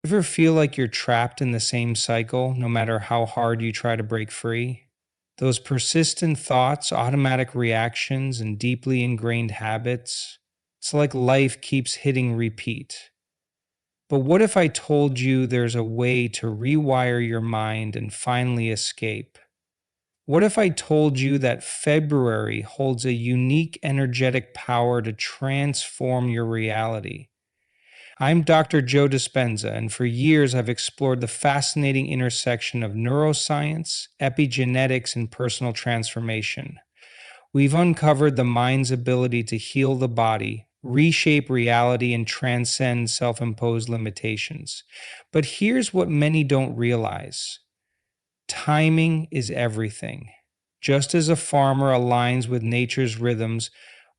Ever feel like you're trapped in the same cycle no matter how hard you try to break free? Those persistent thoughts, automatic reactions, and deeply ingrained habits, it's like life keeps hitting repeat. But what if I told you there's a way to rewire your mind and finally escape? What if I told you that February holds a unique energetic power to transform your reality? I'm Dr. Joe Dispenza, and for years I've explored the fascinating intersection of neuroscience, epigenetics, and personal transformation. We've uncovered the mind's ability to heal the body, reshape reality, and transcend self imposed limitations. But here's what many don't realize: timing is everything. Just as a farmer aligns with nature's rhythms,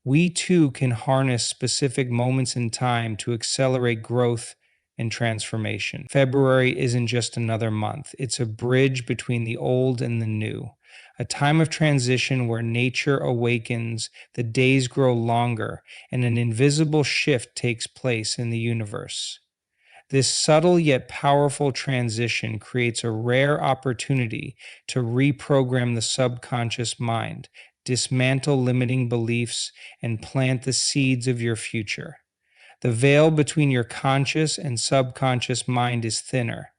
we too can harness specific moments in time to accelerate growth and transformation. February isn't just another month, it's a bridge between the old and the new, a time of transition where nature awakens, the days grow longer, and an invisible shift takes place in the universe. This subtle yet powerful transition creates a rare opportunity to reprogram the subconscious mind, dismantle limiting beliefs, and plant the seeds of your future. The veil between your conscious and subconscious mind is thinner,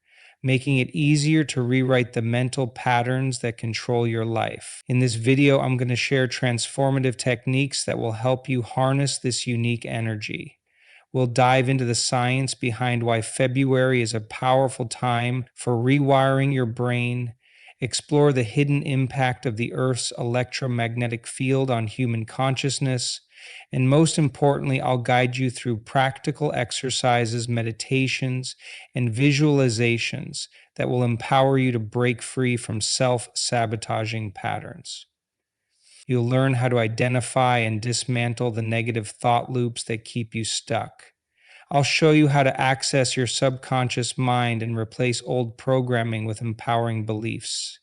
making it easier to rewrite the mental patterns that control your life. In this video, I'm going to share transformative techniques that will help you harness this unique energy. We'll dive into the science behind why February is a powerful time for rewiring your brain, explore the hidden impact of the Earth's electromagnetic field on human consciousness, and most importantly, I'll guide you through practical exercises, meditations, and visualizations that will empower you to break free from self sabotaging patterns. You'll learn how to identify and dismantle the negative thought loops that keep you stuck. I'll show you how to access your subconscious mind and replace old programming with empowering beliefs.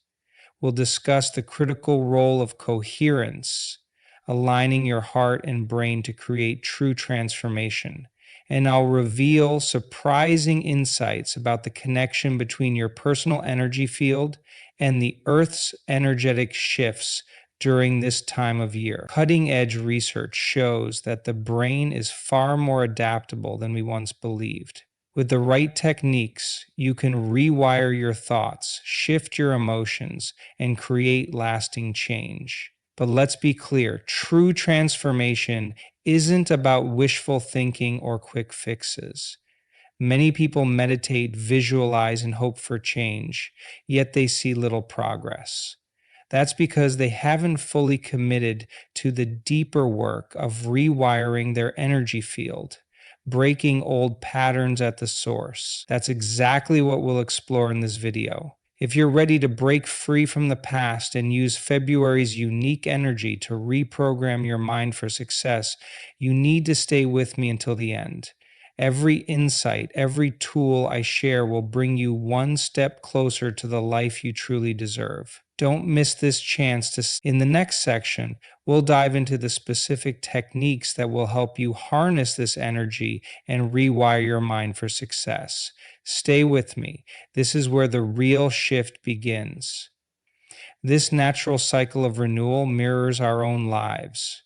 We'll discuss the critical role of coherence, aligning your heart and brain to create true transformation. And I'll reveal surprising insights about the connection between your personal energy field and the Earth's energetic shifts during this time of year. Cutting edge research shows that the brain is far more adaptable than we once believed. With the right techniques, you can rewire your thoughts, shift your emotions, and create lasting change. But let's be clear, true transformation isn't about wishful thinking or quick fixes. Many people meditate, visualize, and hope for change, yet they see little progress. That's because they haven't fully committed to the deeper work of rewiring their energy field, breaking old patterns at the source. That's exactly what we'll explore in this video. If you're ready to break free from the past and use February's unique energy to reprogram your mind for success, you need to stay with me until the end. Every insight, every tool I share will bring you one step closer to the life you truly deserve. Don't miss this chance in the next section, we'll dive into the specific techniques that will help you harness this energy and rewire your mind for success. Stay with me. This is where the real shift begins. This natural cycle of renewal mirrors our own lives.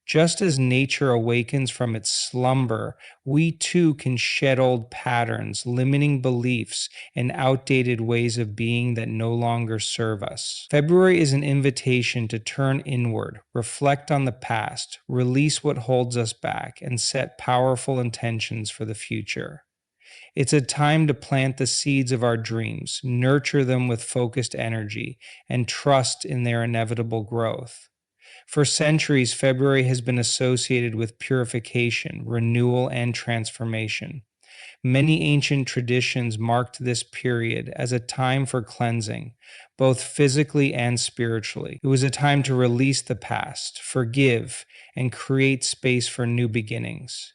Just as nature awakens from its slumber, we too can shed old patterns, limiting beliefs, and outdated ways of being that no longer serve us. February is an invitation to turn inward, reflect on the past, release what holds us back, and set powerful intentions for the future. It's a time to plant the seeds of our dreams, nurture them with focused energy, and trust in their inevitable growth. For centuries, February has been associated with purification, renewal, and transformation. Many ancient traditions marked this period as a time for cleansing, both physically and spiritually. It was a time to release the past, forgive, and create space for new beginnings.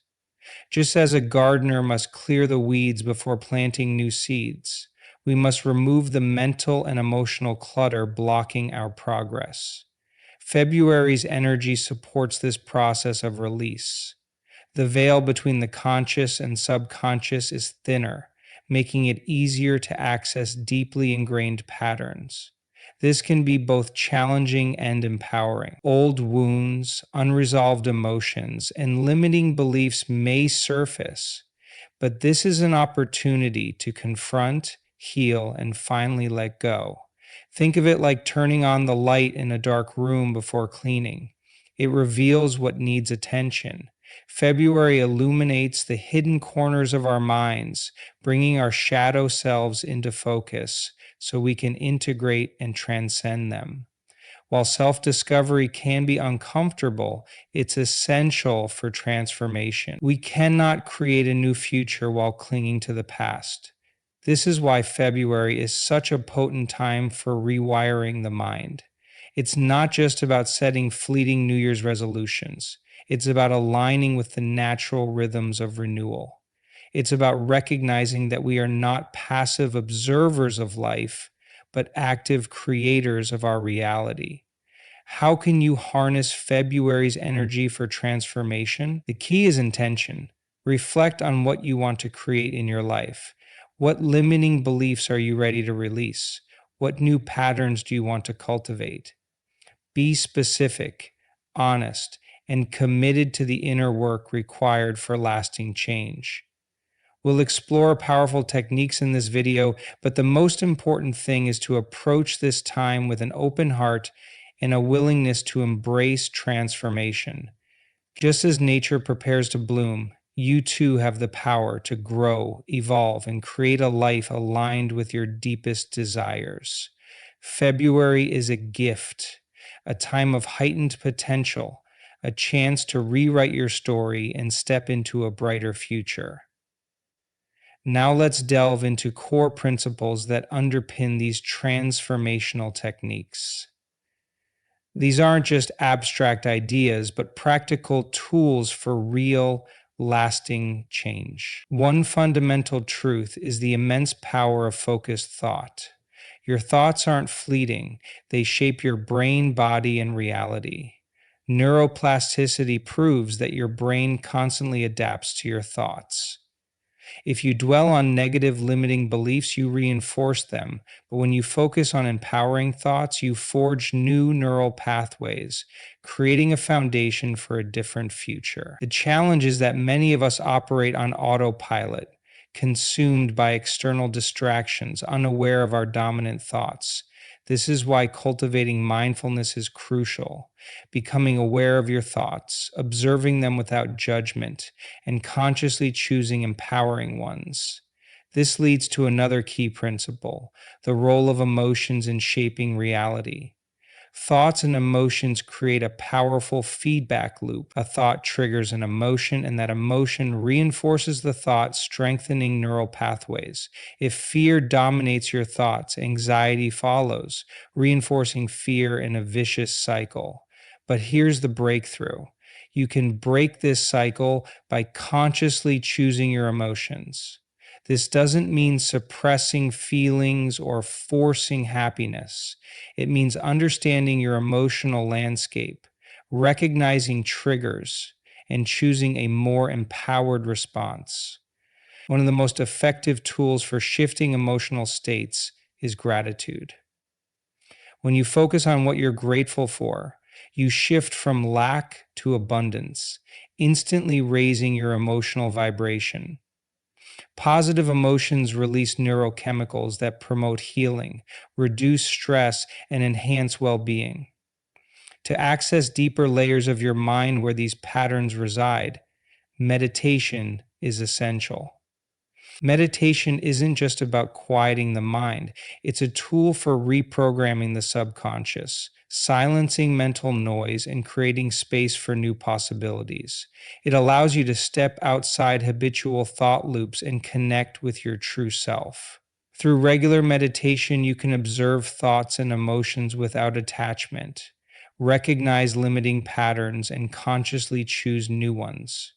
Just as a gardener must clear the weeds before planting new seeds, we must remove the mental and emotional clutter blocking our progress. February's energy supports this process of release. The veil between the conscious and subconscious is thinner, making it easier to access deeply ingrained patterns. This can be both challenging and empowering. Old wounds, unresolved emotions, and limiting beliefs may surface, but this is an opportunity to confront, heal, and finally let go. Think of it like turning on the light in a dark room before cleaning. It reveals what needs attention. February illuminates the hidden corners of our minds, bringing our shadow selves into focus so we can integrate and transcend them. While self discovery can be uncomfortable, it's essential for transformation. We cannot create a new future while clinging to the past. This is why February is such a potent time for rewiring the mind. It's not just about setting fleeting New Year's resolutions, it's about aligning with the natural rhythms of renewal. It's about recognizing that we are not passive observers of life, but active creators of our reality. How can you harness February's energy for transformation? The key is intention. Reflect on what you want to create in your life. What limiting beliefs are you ready to release? What new patterns do you want to cultivate? Be specific, honest, and committed to the inner work required for lasting change. We'll explore powerful techniques in this video, but the most important thing is to approach this time with an open heart and a willingness to embrace transformation. Just as nature prepares to bloom, you too have the power to grow, evolve, and create a life aligned with your deepest desires. February is a gift, a time of heightened potential, a chance to rewrite your story and step into a brighter future. Now let's delve into core principles that underpin these transformational techniques. These aren't just abstract ideas, but practical tools for real, lasting change. One fundamental truth is the immense power of focused thought. Your thoughts aren't fleeting, they shape your brain, body, and reality. Neuroplasticity proves that your brain constantly adapts to your thoughts. If you dwell on negative limiting beliefs, you reinforce them. But when you focus on empowering thoughts, you forge new neural pathways, creating a foundation for a different future. The challenge is that many of us operate on autopilot, consumed by external distractions, unaware of our dominant thoughts. This is why cultivating mindfulness is crucial. Becoming aware of your thoughts, observing them without judgment, and consciously choosing empowering ones. This leads to another key principle, the role of emotions in shaping reality. Thoughts and emotions create a powerful feedback loop. A thought triggers an emotion, and that emotion reinforces the thought, strengthening neural pathways. If fear dominates your thoughts, anxiety follows, reinforcing fear in a vicious cycle. But here's the breakthrough. You can break this cycle by consciously choosing your emotions. This doesn't mean suppressing feelings or forcing happiness. It means understanding your emotional landscape, recognizing triggers, and choosing a more empowered response. One of the most effective tools for shifting emotional states is gratitude. When you focus on what you're grateful for, you shift from lack to abundance, instantly raising your emotional vibration. Positive emotions release neurochemicals that promote healing, reduce stress, and enhance well-being. To access deeper layers of your mind where these patterns reside, meditation is essential. Meditation isn't just about quieting the mind, it's a tool for reprogramming the subconscious, silencing mental noise, and creating space for new possibilities. It allows you to step outside habitual thought loops and connect with your true self. Through regular meditation, you can observe thoughts and emotions without attachment, recognize limiting patterns, and consciously choose new ones.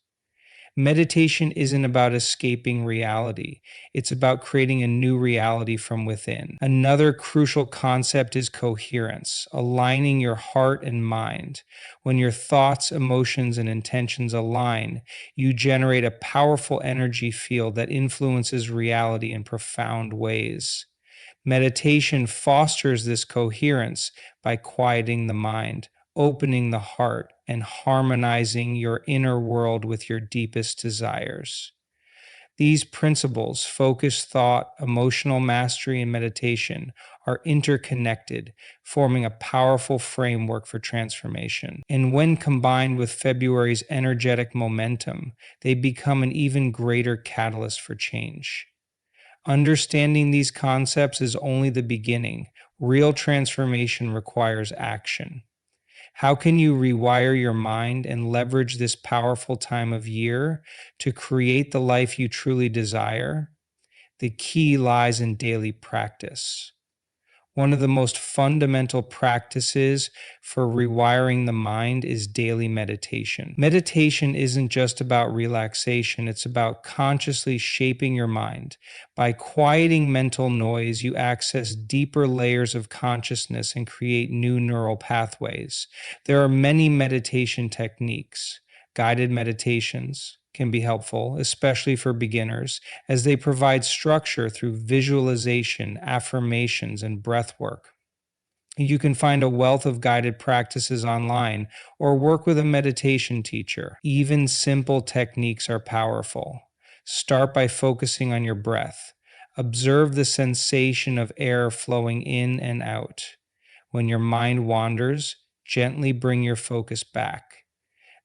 Meditation isn't about escaping reality, it's about creating a new reality from within. Another crucial concept is coherence, aligning your heart and mind. When your thoughts, emotions, and intentions align, you generate a powerful energy field that influences reality in profound ways. Meditation fosters this coherence by quieting the mind, opening the heart, and harmonizing your inner world with your deepest desires. These principles, focused thought, emotional mastery, and meditation, are interconnected, forming a powerful framework for transformation. And when combined with February's energetic momentum, they become an even greater catalyst for change. Understanding these concepts is only the beginning. Real transformation requires action. How can you rewire your mind and leverage this powerful time of year to create the life you truly desire? The key lies in daily practice. One of the most fundamental practices for rewiring the mind is daily meditation. Meditation isn't just about relaxation, it's about consciously shaping your mind. By quieting mental noise, you access deeper layers of consciousness and create new neural pathways. There are many meditation techniques. Guided meditations can be helpful, especially for beginners, as they provide structure through visualization, affirmations, and breath work. You can find a wealth of guided practices online or work with a meditation teacher. Even simple techniques are powerful. Start by focusing on your breath. Observe the sensation of air flowing in and out. When your mind wanders, gently bring your focus back.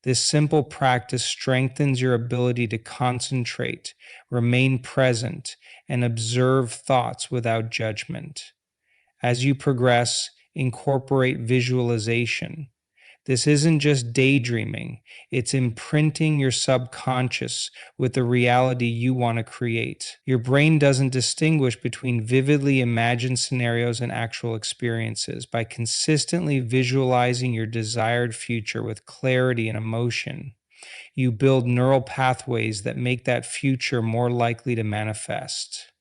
This simple practice strengthens your ability to concentrate, remain present, and observe thoughts without judgment. As you progress, incorporate visualization. This isn't just daydreaming, it's imprinting your subconscious with the reality you want to create. Your brain doesn't distinguish between vividly imagined scenarios and actual experiences. By consistently visualizing your desired future with clarity and emotion, you build neural pathways that make that future more likely to manifest.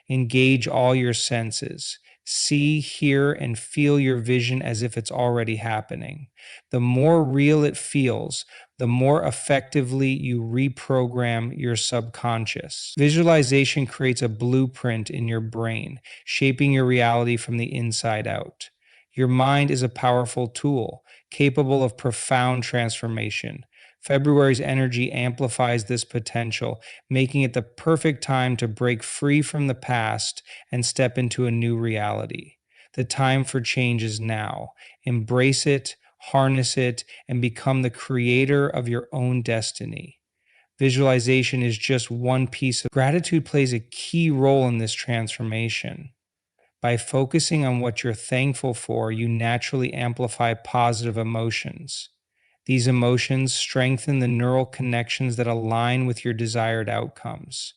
Engage all your senses. See, hear, and feel your vision as if it's already happening. The more real it feels, the more effectively you reprogram your subconscious. Visualization creates a blueprint in your brain, shaping your reality from the inside out. Your mind is a powerful tool, capable of profound transformation. February's energy amplifies this potential, making it the perfect time to break free from the past and step into a new reality. The time for change is now. Embrace it, harness it, and become the creator of your own destiny. Visualization is just one piece of gratitude plays a key role in this transformation. By focusing on what you're thankful for, you naturally amplify positive emotions. These emotions strengthen the neural connections that align with your desired outcomes.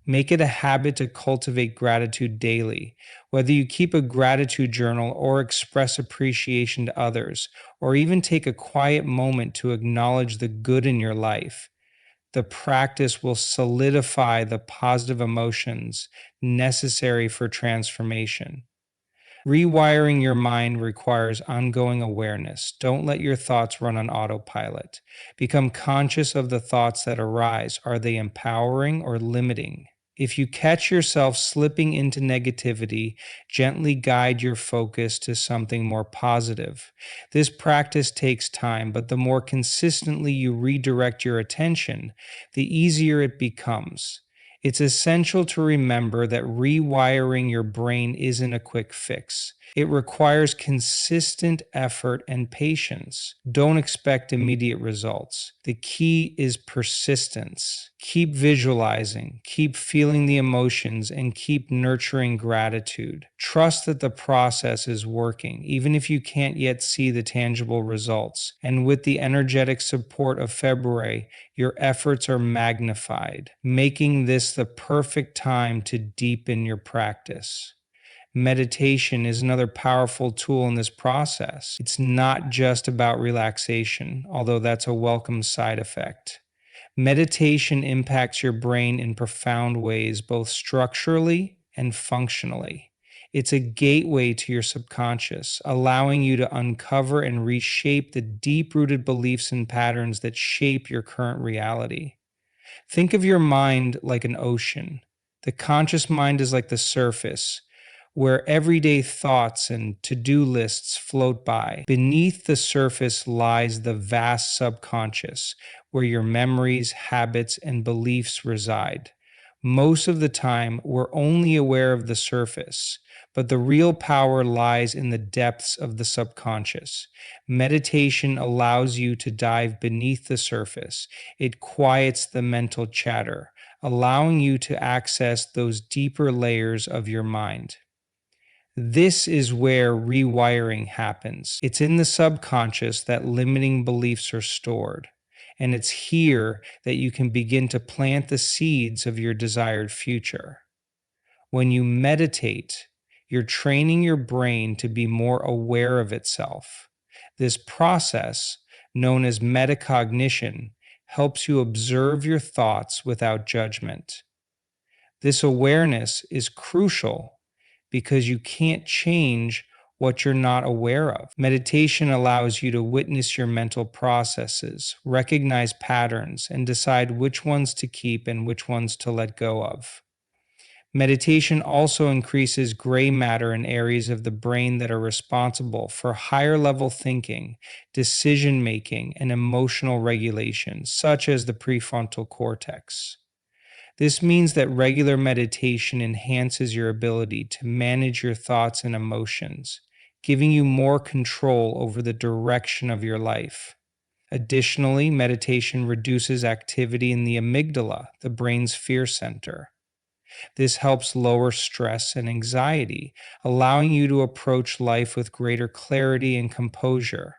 Make it a habit to cultivate gratitude daily. Whether you keep a gratitude journal or express appreciation to others, or even take a quiet moment to acknowledge the good in your life, the practice will solidify the positive emotions necessary for transformation. Rewiring your mind requires ongoing awareness. Don't let your thoughts run on autopilot. Become conscious of the thoughts that arise. Are they empowering or limiting? If you catch yourself slipping into negativity, gently guide your focus to something more positive. This practice takes time, but the more consistently you redirect your attention, the easier it becomes. It's essential to remember that rewiring your brain isn't a quick fix. It requires consistent effort and patience. Don't expect immediate results. The key is persistence. Keep visualizing, keep feeling the emotions, and keep nurturing gratitude. Trust that the process is working, even if you can't yet see the tangible results. And with the energetic support of February, your efforts are magnified, making this the perfect time to deepen your practice. Meditation is another powerful tool in this process. It's not just about relaxation, although that's a welcome side effect. Meditation impacts your brain in profound ways, both structurally and functionally. It's a gateway to your subconscious, allowing you to uncover and reshape the deep rooted beliefs and patterns that shape your current reality. Think of your mind like an ocean. The conscious mind is like the surface, where everyday thoughts and to do lists float by. Beneath the surface lies the vast subconscious, where your memories, habits, and beliefs reside. Most of the time, we're only aware of the surface, but the real power lies in the depths of the subconscious. Meditation allows you to dive beneath the surface. It quiets the mental chatter, allowing you to access those deeper layers of your mind. This is where rewiring happens. It's in the subconscious that limiting beliefs are stored. And it's here that you can begin to plant the seeds of your desired future. When you meditate, you're training your brain to be more aware of itself. This process, known as metacognition, helps you observe your thoughts without judgment. This awareness is crucial because you can't change what you're not aware of. Meditation allows you to witness your mental processes, recognize patterns, and decide which ones to keep and which ones to let go of. Meditation also increases gray matter in areas of the brain that are responsible for higher level thinking, decision making, and emotional regulation, such as the prefrontal cortex. This means that regular meditation enhances your ability to manage your thoughts and emotions, giving you more control over the direction of your life. Additionally, meditation reduces activity in the amygdala, the brain's fear center. This helps lower stress and anxiety, allowing you to approach life with greater clarity and composure.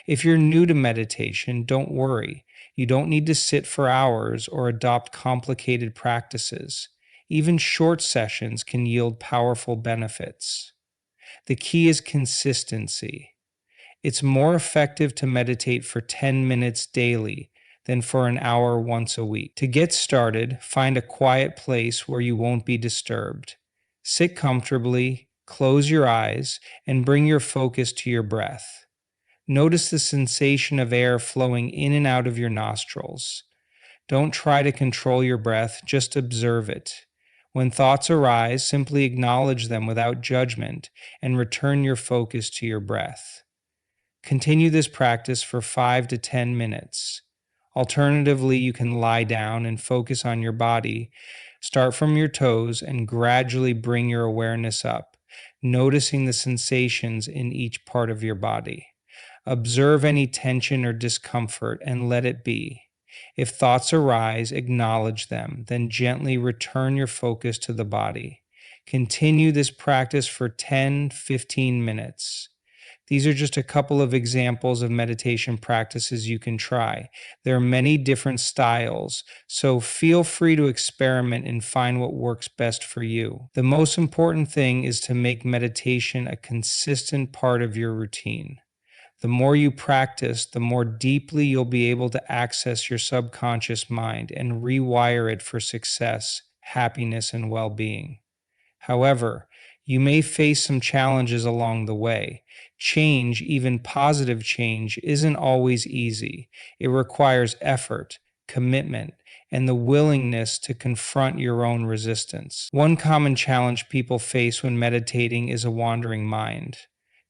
If you're new to meditation, don't worry. You don't need to sit for hours or adopt complicated practices. Even short sessions can yield powerful benefits. The key is consistency. It's more effective to meditate for 10 minutes daily than for an hour once a week. To get started, find a quiet place where you won't be disturbed. Sit comfortably, close your eyes, and bring your focus to your breath. Notice the sensation of air flowing in and out of your nostrils. Don't try to control your breath, just observe it. When thoughts arise, simply acknowledge them without judgment and return your focus to your breath. Continue this practice for 5 to 10 minutes. Alternatively, you can lie down and focus on your body. Start from your toes and gradually bring your awareness up, noticing the sensations in each part of your body. Observe any tension or discomfort and let it be. If thoughts arise, acknowledge them, then gently return your focus to the body. Continue this practice for 10-15 minutes. These are just a couple of examples of meditation practices you can try. There are many different styles, so feel free to experiment and find what works best for you. The most important thing is to make meditation a consistent part of your routine. The more you practice, the more deeply you'll be able to access your subconscious mind and rewire it for success, happiness, and well-being. However, you may face some challenges along the way. Change, even positive change, isn't always easy. It requires effort, commitment, and the willingness to confront your own resistance. One common challenge people face when meditating is a wandering mind.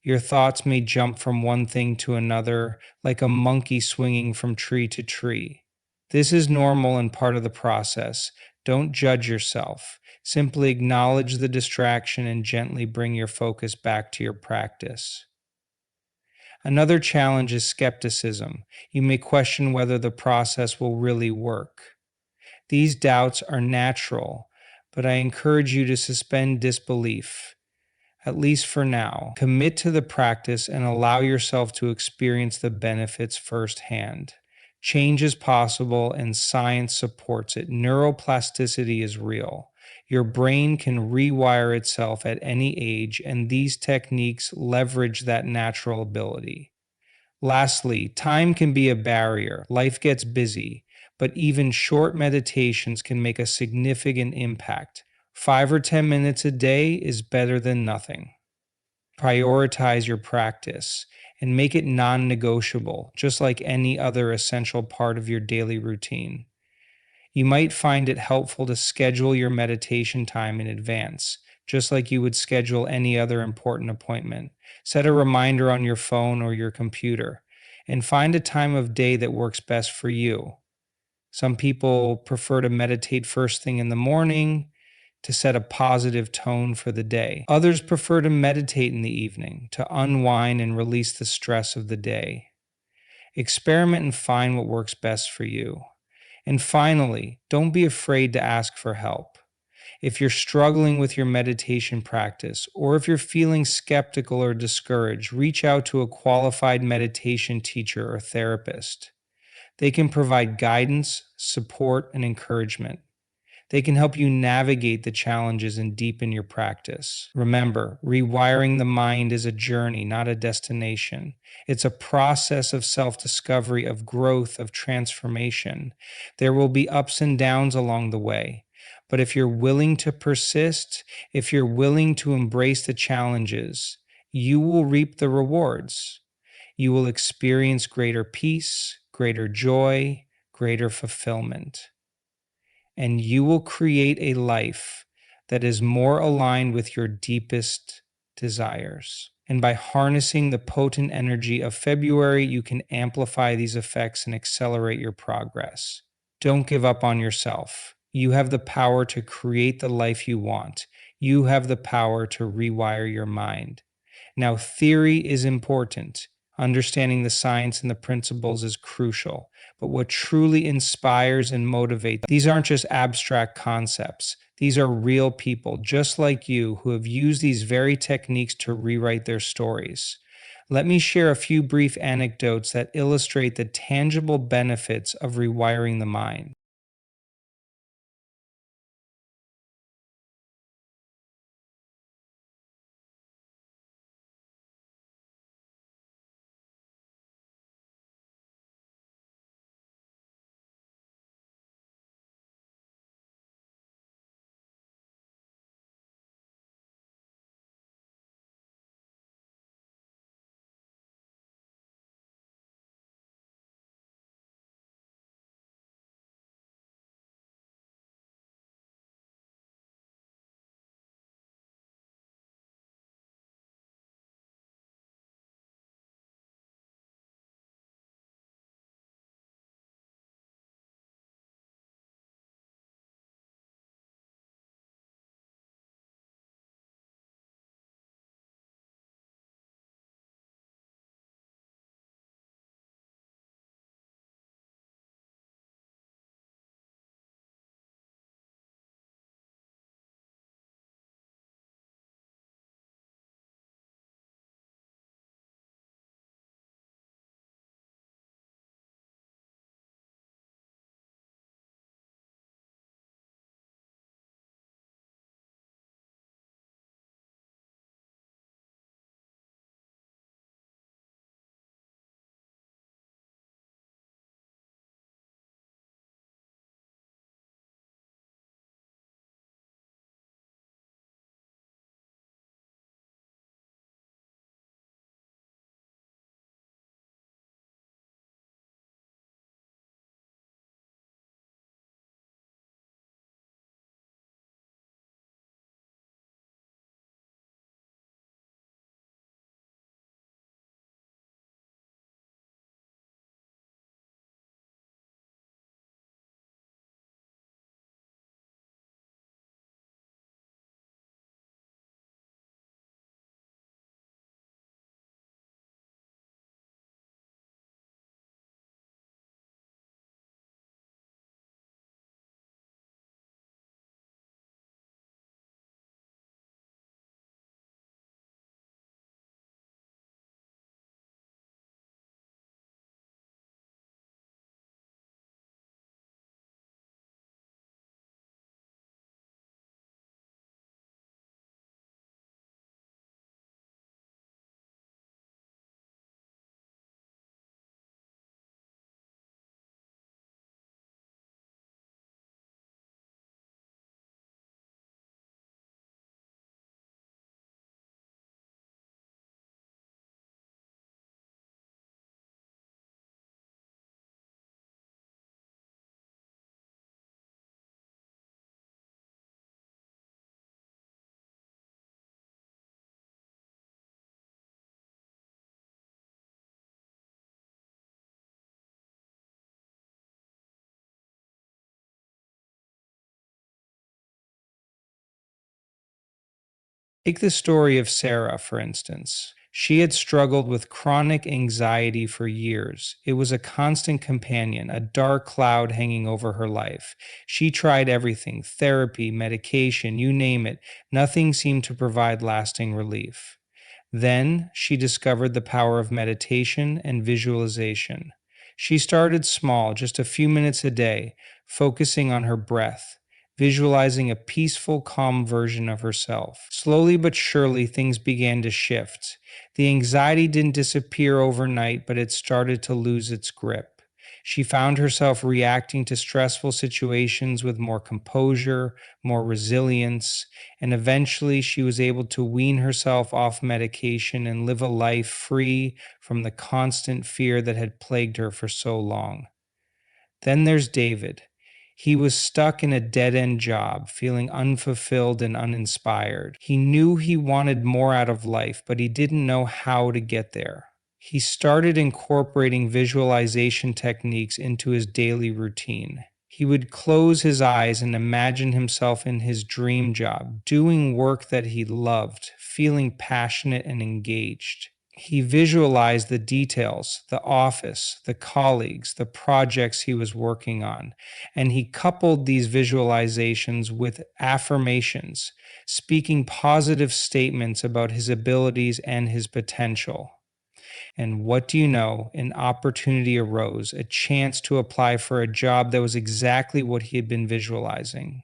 Your thoughts may jump from one thing to another, like a monkey swinging from tree to tree. This is normal and part of the process. Don't judge yourself. Simply acknowledge the distraction and gently bring your focus back to your practice. Another challenge is skepticism. You may question whether the process will really work. These doubts are natural, but I encourage you to suspend disbelief. At least for now. Commit to the practice and allow yourself to experience the benefits firsthand. Change is possible and science supports it. Neuroplasticity is real. Your brain can rewire itself at any age, and these techniques leverage that natural ability. Lastly, time can be a barrier. Life gets busy, but even short meditations can make a significant impact. 5 or 10 minutes a day is better than nothing. Prioritize your practice and make it non negotiable, just like any other essential part of your daily routine. You might find it helpful to schedule your meditation time in advance, just like you would schedule any other important appointment. Set a reminder on your phone or your computer, and find a time of day that works best for you. Some people prefer to meditate first thing in the morning to set a positive tone for the day. Others prefer to meditate in the evening to unwind and release the stress of the day. Experiment and find what works best for you. And finally, don't be afraid to ask for help. If you're struggling with your meditation practice, or if you're feeling skeptical or discouraged, reach out to a qualified meditation teacher or therapist. They can provide guidance, support, and encouragement. They can help you navigate the challenges and deepen your practice. Remember, rewiring the mind is a journey, not a destination. It's a process of self discovery, of growth, of transformation. There will be ups and downs along the way. But if you're willing to persist, if you're willing to embrace the challenges, you will reap the rewards. You will experience greater peace, greater joy, greater fulfillment, and you will create a life that is more aligned with your deepest desires. And by harnessing the potent energy of February, you can amplify these effects and accelerate your progress. Don't give up on yourself. You have the power to create the life you want. You have the power to rewire your mind. Now, theory is important. Understanding the science and the principles is crucial. But what truly inspires and motivates, these aren't just abstract concepts. These are real people, just like you, who have used these very techniques to rewrite their stories. Let me share a few brief anecdotes that illustrate the tangible benefits of rewiring the mind. Take the story of Sarah, for instance. She had struggled with chronic anxiety for years. It was a constant companion, a dark cloud hanging over her life. She tried everything: therapy, medication, you name it. Nothing seemed to provide lasting relief. Then she discovered the power of meditation and visualization. She started small, just a few minutes a day, focusing on her breath, visualizing a peaceful, calm version of herself. Slowly but surely, things began to shift. The anxiety didn't disappear overnight, but it started to lose its grip. She found herself reacting to stressful situations with more composure, more resilience, and eventually she was able to wean herself off medication and live a life free from the constant fear that had plagued her for so long. Then there's David. He was stuck in a dead end job, feeling unfulfilled and uninspired. He knew he wanted more out of life, but he didn't know how to get there. He started incorporating visualization techniques into his daily routine. He would close his eyes and imagine himself in his dream job, doing work that he loved, feeling passionate and engaged. He visualized the details, the office, the colleagues, the projects he was working on, and he coupled these visualizations with affirmations, speaking positive statements about his abilities and his potential. And what do you know? An opportunity arose, a chance to apply for a job that was exactly what he had been visualizing.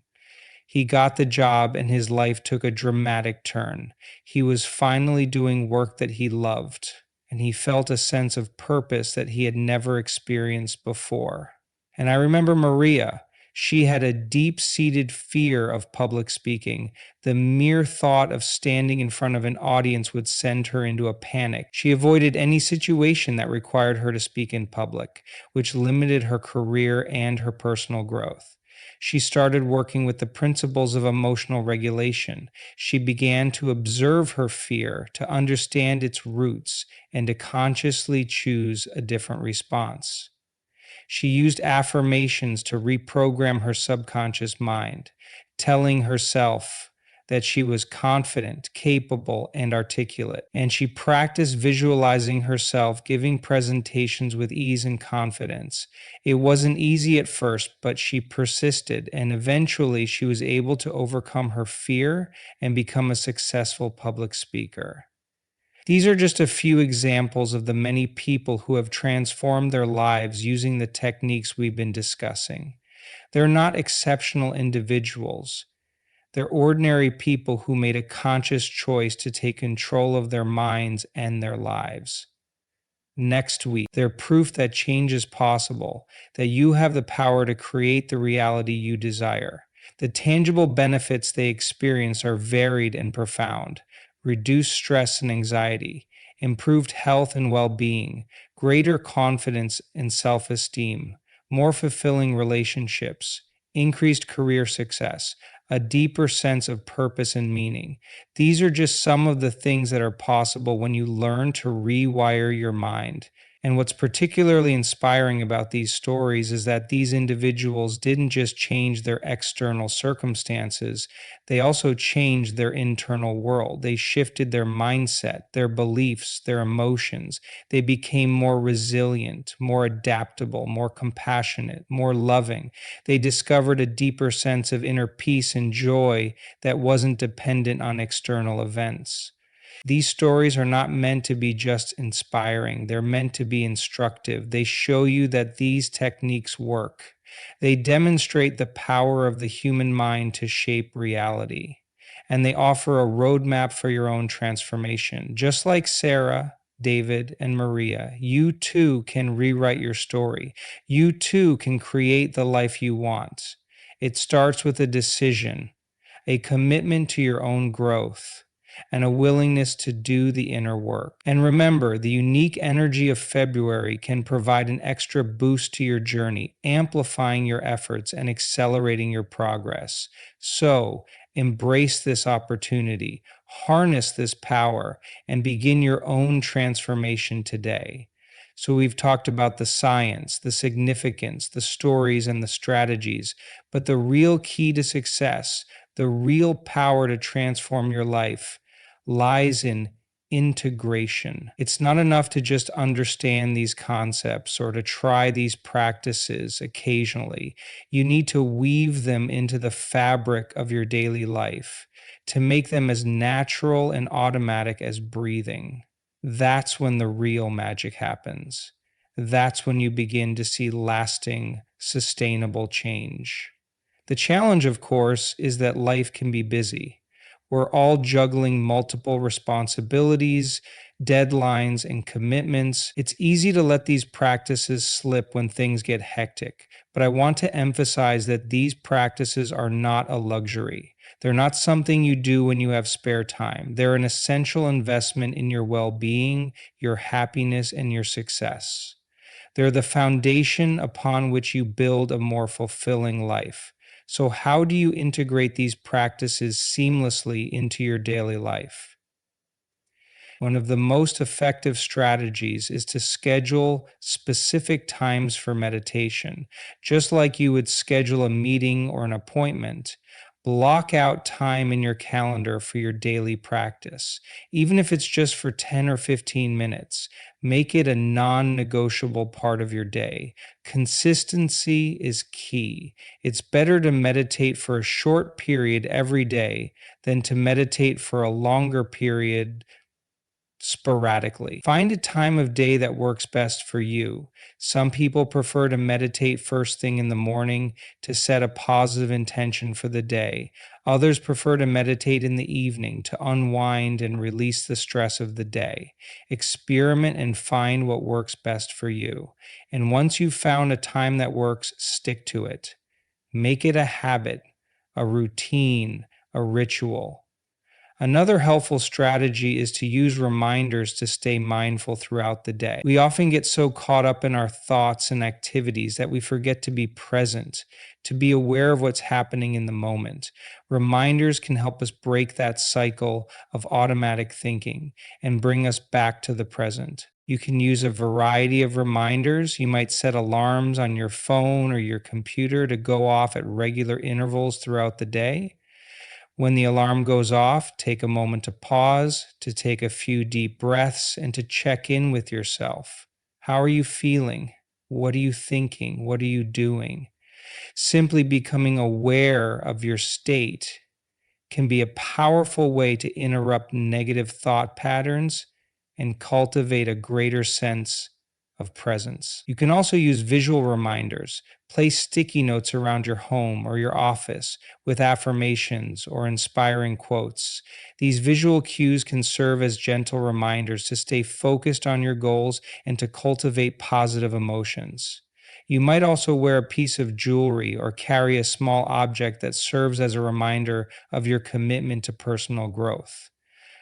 He got the job and his life took a dramatic turn. He was finally doing work that he loved, and he felt a sense of purpose that he had never experienced before. And I remember Maria. She had a deep seated fear of public speaking. The mere thought of standing in front of an audience would send her into a panic. She avoided any situation that required her to speak in public, which limited her career and her personal growth. She started working with the principles of emotional regulation. She began to observe her fear, to understand its roots, and to consciously choose a different response. She used affirmations to reprogram her subconscious mind, telling herself that she was confident, capable, and articulate. And she practiced visualizing herself giving presentations with ease and confidence. It wasn't easy at first, but she persisted, and eventually she was able to overcome her fear and become a successful public speaker. These are just a few examples of the many people who have transformed their lives using the techniques we've been discussing. They're not exceptional individuals. They're ordinary people who made a conscious choice to take control of their minds and their lives. Next week, they're proof that change is possible, that you have the power to create the reality you desire. The tangible benefits they experience are varied and profound: reduced stress and anxiety, improved health and well being, greater confidence and self esteem, more fulfilling relationships, increased career success, a deeper sense of purpose and meaning. These are just some of the things that are possible when you learn to rewire your mind. And what's particularly inspiring about these stories is that these individuals didn't just change their external circumstances, they also changed their internal world. They shifted their mindset, their beliefs, their emotions. They became more resilient, more adaptable, more compassionate, more loving. They discovered a deeper sense of inner peace and joy that wasn't dependent on external events. These stories are not meant to be just inspiring, they're meant to be instructive. They show you that these techniques work. They demonstrate the power of the human mind to shape reality. And they offer a roadmap for your own transformation. Just like Sarah, David, and Maria, you too can rewrite your story. You too can create the life you want. It starts with a decision, a commitment to your own growth, and a willingness to do the inner work. And remember, the unique energy of February can provide an extra boost to your journey, amplifying your efforts and accelerating your progress. So, embrace this opportunity, harness this power, and begin your own transformation today. So, we've talked about the science, the significance, the stories, and the strategies, but the real key to success, the real power to transform your life, lies in integration. It's not enough to just understand these concepts or to try these practices occasionally. You need to weave them into the fabric of your daily life to make them as natural and automatic as breathing. That's when the real magic happens. That's when you begin to see lasting, sustainable change. The challenge, of course, is that life can be busy. We're all juggling multiple responsibilities, deadlines, and commitments. It's easy to let these practices slip when things get hectic, but I want to emphasize that these practices are not a luxury. They're not something you do when you have spare time. They're an essential investment in your well being, your happiness, and your success. They're the foundation upon which you build a more fulfilling life. So, how do you integrate these practices seamlessly into your daily life? One of the most effective strategies is to schedule specific times for meditation. Just like you would schedule a meeting or an appointment, block out time in your calendar for your daily practice. Even if it's just for 10 or 15 minutes, make it a non negotiable part of your day. Consistency is key. It's better to meditate for a short period every day than to meditate for a longer period sporadically. Find a time of day that works best for you. Some people prefer to meditate first thing in the morning to set a positive intention for the day. Others prefer to meditate in the evening to unwind and release the stress of the day. Experiment and find what works best for you. And once you've found a time that works, stick to it. Make it a habit, a routine, a ritual. Another helpful strategy is to use reminders to stay mindful throughout the day. We often get so caught up in our thoughts and activities that we forget to be present, to be aware of what's happening in the moment. Reminders can help us break that cycle of automatic thinking and bring us back to the present. You can use a variety of reminders. You might set alarms on your phone or your computer to go off at regular intervals throughout the day. When the alarm goes off, take a moment to pause, to take a few deep breaths, and to check in with yourself. How are you feeling? What are you thinking? What are you doing? Simply becoming aware of your state can be a powerful way to interrupt negative thought patterns and cultivate a greater sense of presence. You can also use visual reminders. Place sticky notes around your home or your office with affirmations or inspiring quotes. These visual cues can serve as gentle reminders to stay focused on your goals and to cultivate positive emotions. You might also wear a piece of jewelry or carry a small object that serves as a reminder of your commitment to personal growth.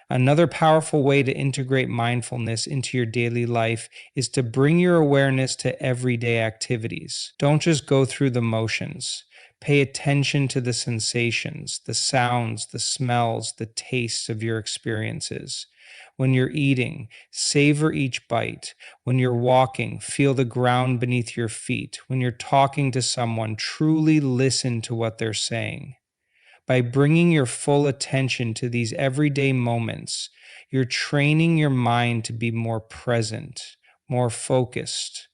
Another powerful way to integrate mindfulness into your daily life is to bring your awareness to everyday activities. Don't just go through the motions. Pay attention to the sensations, the sounds, the smells, the tastes of your experiences. When you're eating, savor each bite. When you're walking, feel the ground beneath your feet. When you're talking to someone, truly listen to what they're saying. By bringing your full attention to these everyday moments, you're training your mind to be more present, more focused,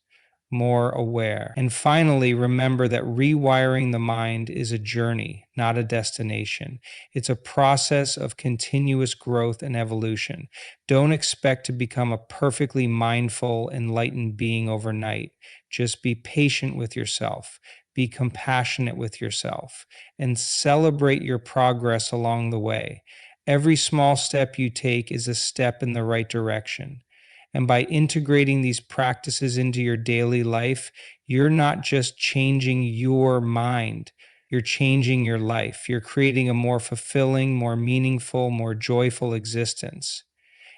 more aware. And finally, remember that rewiring the mind is a journey, not a destination. It's a process of continuous growth and evolution. Don't expect to become a perfectly mindful, enlightened being overnight. Just be patient with yourself. Be compassionate with yourself and celebrate your progress along the way. Every small step you take is a step in the right direction. And by integrating these practices into your daily life, you're not just changing your mind, you're changing your life. You're creating a more fulfilling, more meaningful, more joyful existence.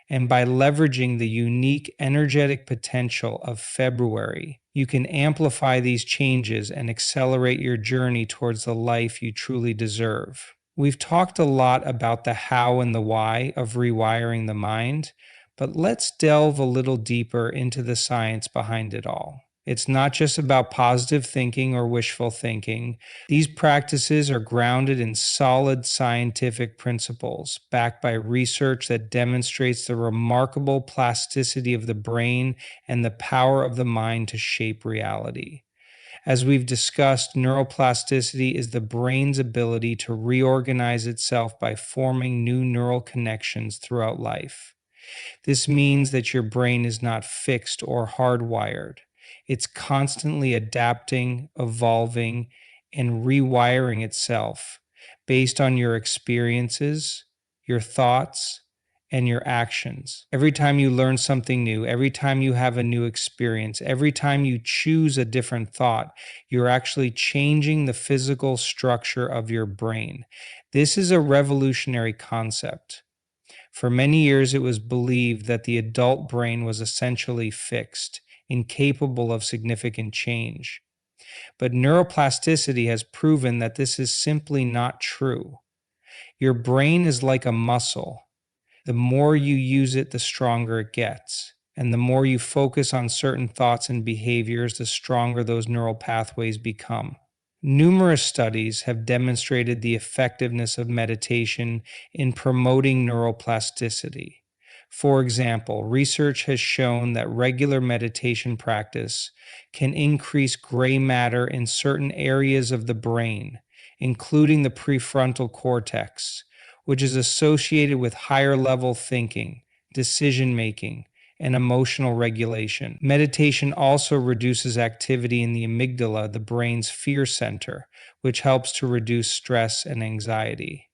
And by leveraging the unique energetic potential of February, you can amplify these changes and accelerate your journey towards the life you truly deserve. We've talked a lot about the how and the why of rewiring the mind, but let's delve a little deeper into the science behind it all. It's not just about positive thinking or wishful thinking. These practices are grounded in solid scientific principles, backed by research that demonstrates the remarkable plasticity of the brain and the power of the mind to shape reality. As we've discussed, neuroplasticity is the brain's ability to reorganize itself by forming new neural connections throughout life. This means that your brain is not fixed or hardwired. It's constantly adapting, evolving, and rewiring itself based on your experiences, your thoughts, and your actions. Every time you learn something new, every time you have a new experience, every time you choose a different thought, you're actually changing the physical structure of your brain. This is a revolutionary concept. For many years, it was believed that the adult brain was essentially fixed, incapable of significant change. But neuroplasticity has proven that this is simply not true. Your brain is like a muscle. The more you use it, the stronger it gets. And the more you focus on certain thoughts and behaviors, the stronger those neural pathways become. Numerous studies have demonstrated the effectiveness of meditation in promoting neuroplasticity. For example, research has shown that regular meditation practice can increase gray matter in certain areas of the brain, including the prefrontal cortex, which is associated with higher level thinking, decision making, and emotional regulation. Meditation also reduces activity in the amygdala, the brain's fear center, which helps to reduce stress and anxiety.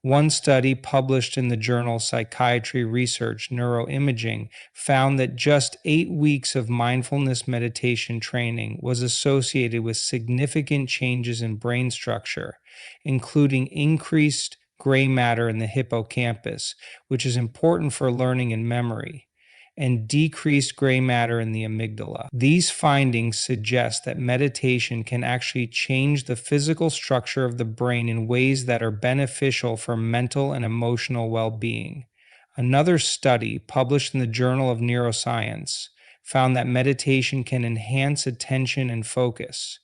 One study published in the journal Psychiatry Research Neuroimaging found that just 8 weeks of mindfulness meditation training was associated with significant changes in brain structure, including increased gray matter in the hippocampus, which is important for learning and memory, and decreased gray matter in the amygdala. These findings suggest that meditation can actually change the physical structure of the brain in ways that are beneficial for mental and emotional well-being. Another study, published in the Journal of Neuroscience, found that meditation can enhance attention and focus.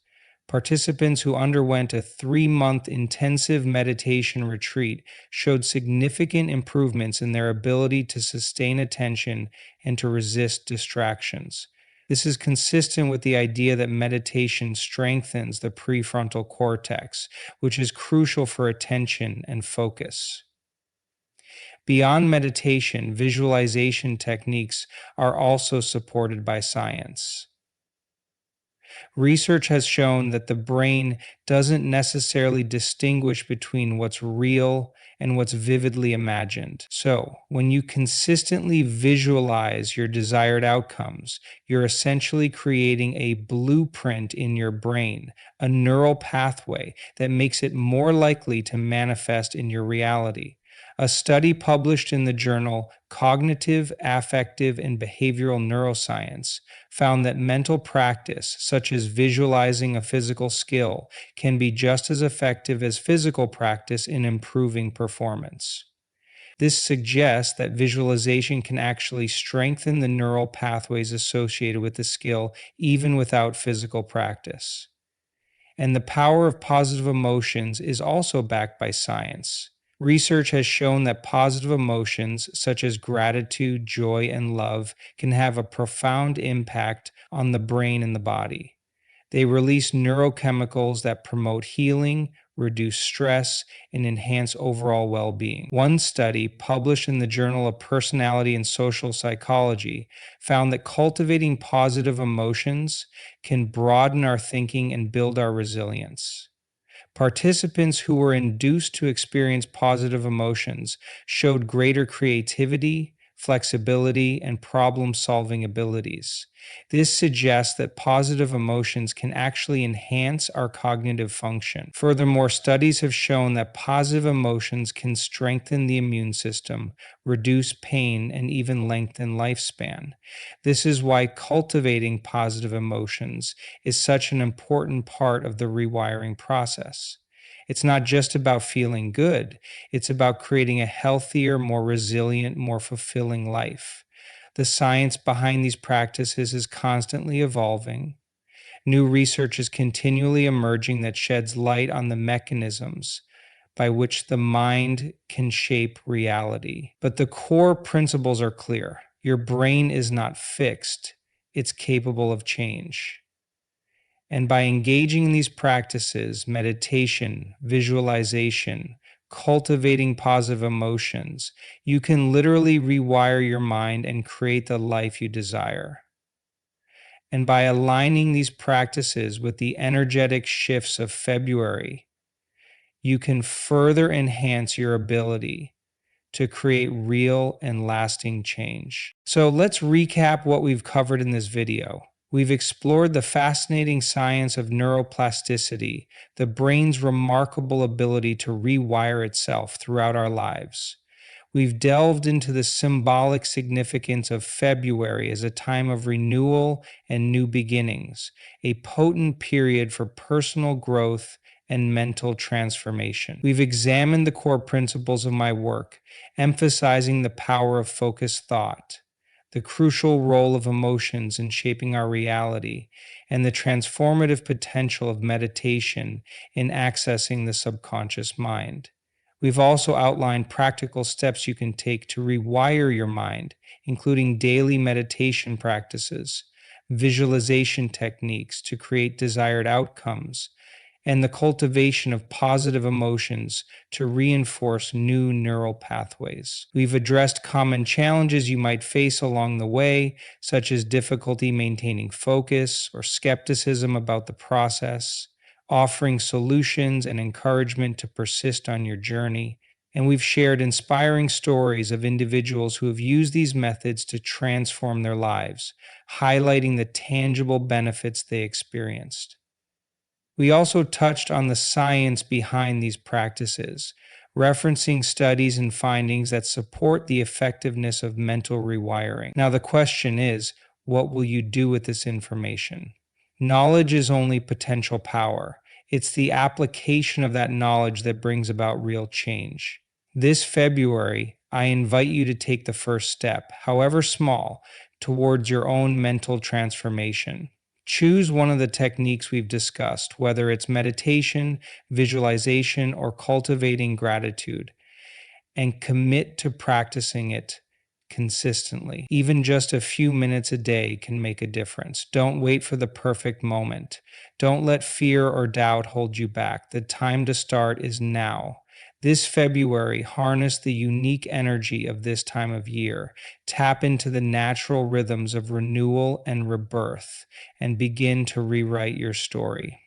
Participants who underwent a 3-month intensive meditation retreat showed significant improvements in their ability to sustain attention and to resist distractions. This is consistent with the idea that meditation strengthens the prefrontal cortex, which is crucial for attention and focus. Beyond meditation, visualization techniques are also supported by science. Research has shown that the brain doesn't necessarily distinguish between what's real and what's vividly imagined. So, when you consistently visualize your desired outcomes, you're essentially creating a blueprint in your brain, a neural pathway that makes it more likely to manifest in your reality. A study published in the journal Cognitive, Affective, and Behavioral Neuroscience found that mental practice, such as visualizing a physical skill, can be just as effective as physical practice in improving performance. This suggests that visualization can actually strengthen the neural pathways associated with the skill even without physical practice. And the power of positive emotions is also backed by science. Research has shown that positive emotions, such as gratitude, joy, and love, can have a profound impact on the brain and the body. They release neurochemicals that promote healing, reduce stress, and enhance overall well being. One study, published in the Journal of Personality and Social Psychology, found that cultivating positive emotions can broaden our thinking and build our resilience. Participants who were induced to experience positive emotions showed greater creativity, flexibility, and problem solving abilities. This suggests that positive emotions can actually enhance our cognitive function. Furthermore, studies have shown that positive emotions can strengthen the immune system, reduce pain, and even lengthen lifespan. This is why cultivating positive emotions is such an important part of the rewiring process. It's not just about feeling good, it's about creating a healthier, more resilient, more fulfilling life. The science behind these practices is constantly evolving. New research is continually emerging that sheds light on the mechanisms by which the mind can shape reality. But the core principles are clear. Your brain is not fixed, it's capable of change. And by engaging in these practices, meditation, visualization, cultivating positive emotions, you can literally rewire your mind and create the life you desire. And by aligning these practices with the energetic shifts of February, you can further enhance your ability to create real and lasting change. So let's recap what we've covered in this video. We've explored the fascinating science of neuroplasticity, the brain's remarkable ability to rewire itself throughout our lives. We've delved into the symbolic significance of February as a time of renewal and new beginnings, a potent period for personal growth and mental transformation. We've examined the core principles of my work, emphasizing the power of focused thought, the crucial role of emotions in shaping our reality, and the transformative potential of meditation in accessing the subconscious mind. We've also outlined practical steps you can take to rewire your mind, including daily meditation practices, visualization techniques to create desired outcomes, and the cultivation of positive emotions to reinforce new neural pathways. We've addressed common challenges you might face along the way, such as difficulty maintaining focus or skepticism about the process, offering solutions and encouragement to persist on your journey. And we've shared inspiring stories of individuals who have used these methods to transform their lives, highlighting the tangible benefits they experienced. We also touched on the science behind these practices, referencing studies and findings that support the effectiveness of mental rewiring. Now, the question is, what will you do with this information? Knowledge is only potential power. It's the application of that knowledge that brings about real change. This February, I invite you to take the first step, however small, towards your own mental transformation. Choose one of the techniques we've discussed, whether it's meditation, visualization, or cultivating gratitude, and commit to practicing it consistently. Even just a few minutes a day can make a difference. Don't wait for the perfect moment. Don't let fear or doubt hold you back. The time to start is now. This February, harness the unique energy of this time of year. Tap into the natural rhythms of renewal and rebirth, and begin to rewrite your story.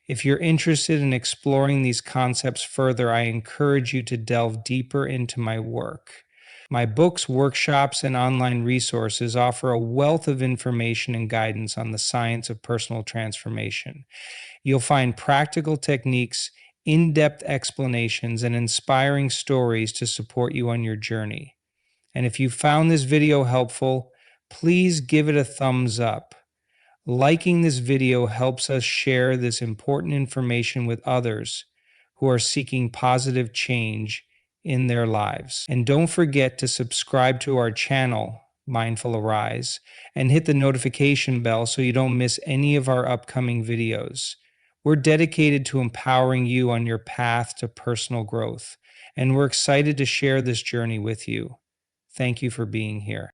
If you're interested in exploring these concepts further, I encourage you to delve deeper into my work. My books, workshops, and online resources offer a wealth of information and guidance on the science of personal transformation. You'll find practical techniques, in-depth explanations, and inspiring stories to support you on your journey. And if you found this video helpful, please give it a thumbs up. Liking this video helps us share this important information with others who are seeking positive change in their lives. And don't forget to subscribe to our channel, Mindful Arise, and hit the notification bell so you don't miss any of our upcoming videos. We're dedicated to empowering you on your path to personal growth, and we're excited to share this journey with you. Thank you for being here.